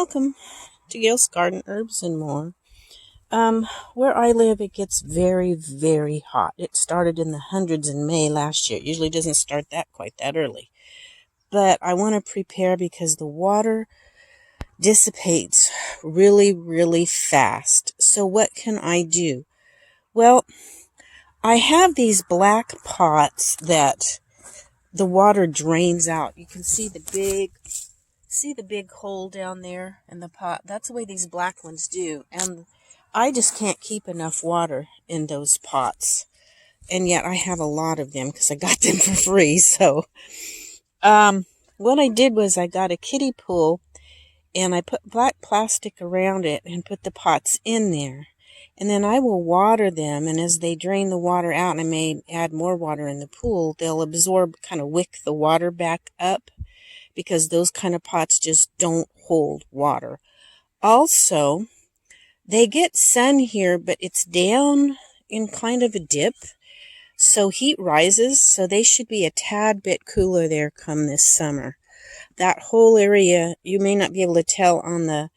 Welcome to Gail's Garden Herbs and More. Where I live, it gets very, very hot. It started in the hundreds in May last year. It usually doesn't start quite that early. But I want to prepare because the water dissipates really, really fast. So what can I do? Well, I have these black pots that the water drains out. You can see the big hole down there in the pot. That's the way these black ones do. And I just can't keep enough water in those pots. And yet I have a lot of them because I got them for free. So what I did was I got a kiddie pool and I put black plastic around it and put the pots in there. And then I will water them, and as they drain the water out, and I may add more water in the pool, they'll absorb, kind of wick the water back up, because those kind of pots just don't hold water. Also, they get sun here, but it's down in kind of a dip, so heat rises, so they should be a tad bit cooler there come this summer. That whole area, you may not be able to tell on the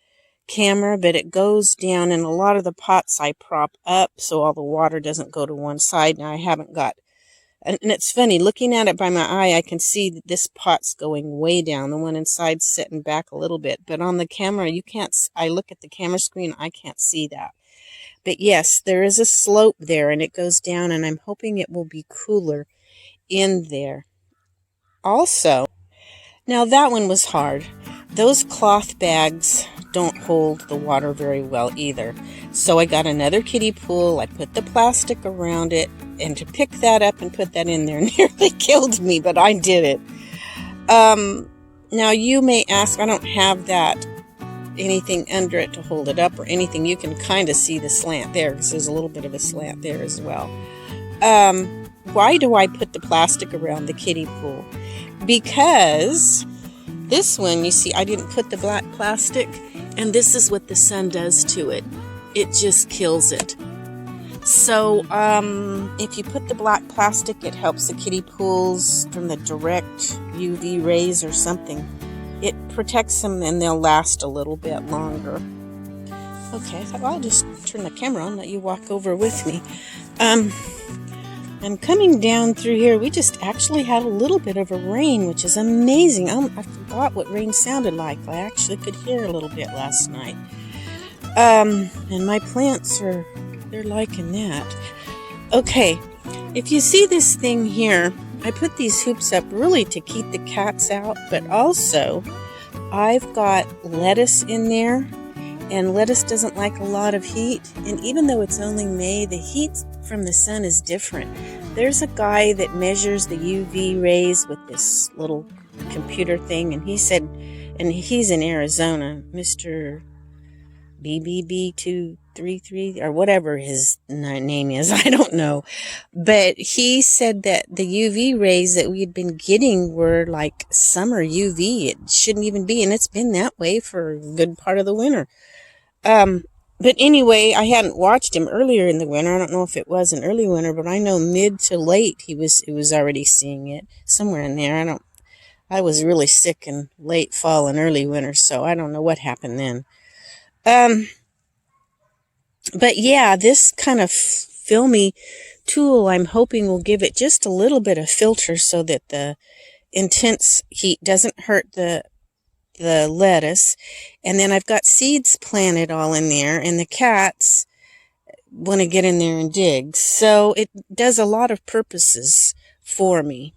camera, but it goes down, and a lot of the pots I prop up so all the water doesn't go to one side. Now I haven't got, and it's funny, looking at it by my eye, I can see that this pot's going way down. The one inside's sitting back a little bit, but on the camera, you can't, I look at the camera screen, I can't see that. But yes, there is a slope there, and it goes down, and I'm hoping it will be cooler in there. Also, now that one was hard. Those cloth bags don't hold the water very well either. So I got another kiddie pool. I put the plastic around it, and to pick that up and put that in there nearly killed me, but I did it. Now you may ask, I don't have that anything under it to hold it up or anything. You can kind of see the slant there because there's a little bit of a slant there as well. Why do I put the plastic around the kiddie pool? Because this one, you see, I didn't put the black plastic, and this is what the sun does to it. It just kills it. So, if you put the black plastic, it helps the kiddie pools from the direct UV rays or something. It protects them, and they'll last a little bit longer. Okay, I thought, well, I'll just turn the camera on and let you walk over with me. I'm coming down through here. We just actually had a little bit of a rain, which is amazing. I forgot what rain sounded like. I actually could hear a little bit last night. And my plants they're liking that. Okay, if you see this thing here, I put these hoops up really to keep the cats out, but also I've got lettuce in there, and lettuce doesn't like a lot of heat. And even though it's only May, the heat from the sun is different. There's a guy that measures the UV rays with this little computer thing, and he said, and he's in Arizona, Mr. BBB233 or whatever his name is, I don't know. But he said that the UV rays that we had been getting were like summer UV. It shouldn't even be, and it's been that way for a good part of the winter. But anyway, I hadn't watched him earlier in the winter. I don't know if it was an early winter, but I know mid to late it was already seeing it somewhere in there. I was really sick in late fall and early winter, so I don't know what happened then. But yeah, this kind of filmy tool I'm hoping will give it just a little bit of filter so that the intense heat doesn't hurt the lettuce. And then I've got seeds planted all in there, and the cats want to get in there and dig. So it does a lot of purposes for me.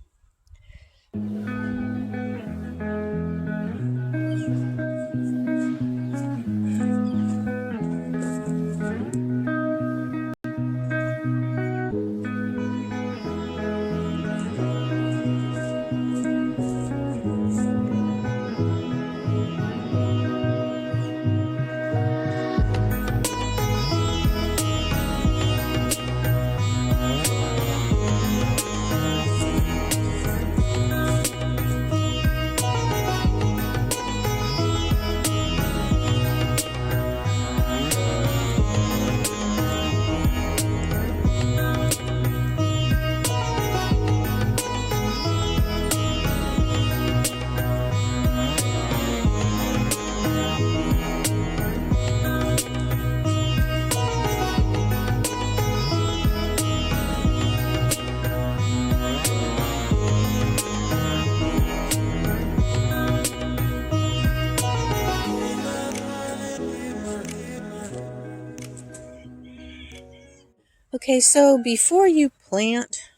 Okay, so before you plant,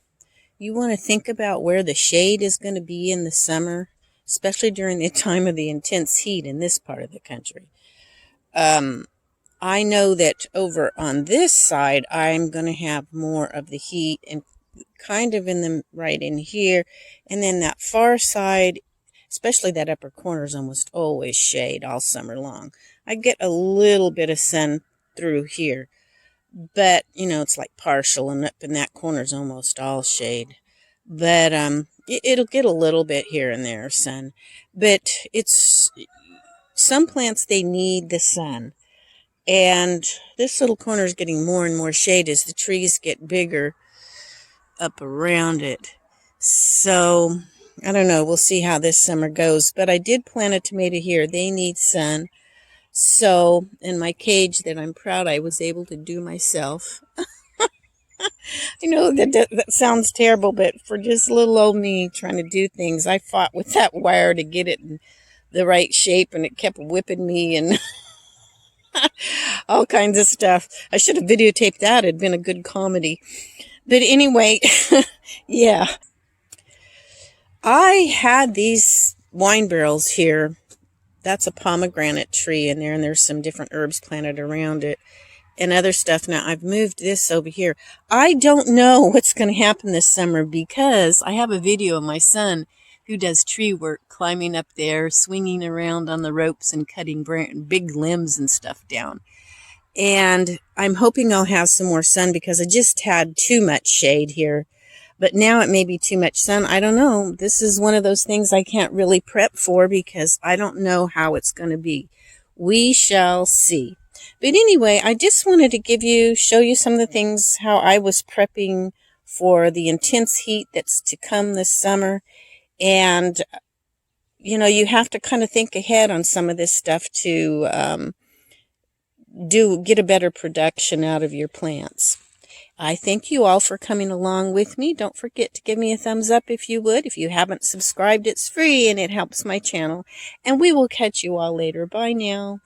you want to think about where the shade is going to be in the summer, especially during the time of the intense heat in this part of the country. I know that over on this side, I'm going to have more of the heat and kind of in the right in here. And then that far side, especially that upper corner, is almost always shade all summer long. I get a little bit of sun through here, but it's like partial, and up in that corner is almost all shade. But it'll get a little bit here and there sun. But it's some plants, they need the sun. And this little corner is getting more and more shade as the trees get bigger up around it. So I don't know. We'll see how this summer goes. But I did plant a tomato here. They need sun. So in my cage that I'm proud I was able to do myself. I know that sounds terrible, but for just little old me trying to do things, I fought with that wire to get it in the right shape, and it kept whipping me and all kinds of stuff. I should have videotaped that. It'd been a good comedy. But anyway, yeah. I had these wine barrels here. That's a pomegranate tree in there, and there's some different herbs planted around it and other stuff. Now, I've moved this over here. I don't know what's going to happen this summer because I have a video of my son who does tree work, climbing up there, swinging around on the ropes and cutting big limbs and stuff down. And I'm hoping I'll have some more sun because I just had too much shade here. But now it may be too much sun. I don't know. This is one of those things I can't really prep for because I don't know how it's going to be. We shall see. But anyway, I just wanted to show you some of the things, how I was prepping for the intense heat that's to come this summer. And, you have to kind of think ahead on some of this stuff to get a better production out of your plants. I thank you all for coming along with me. Don't forget to give me a thumbs up if you would. If you haven't subscribed, it's free and it helps my channel. And we will catch you all later. Bye now.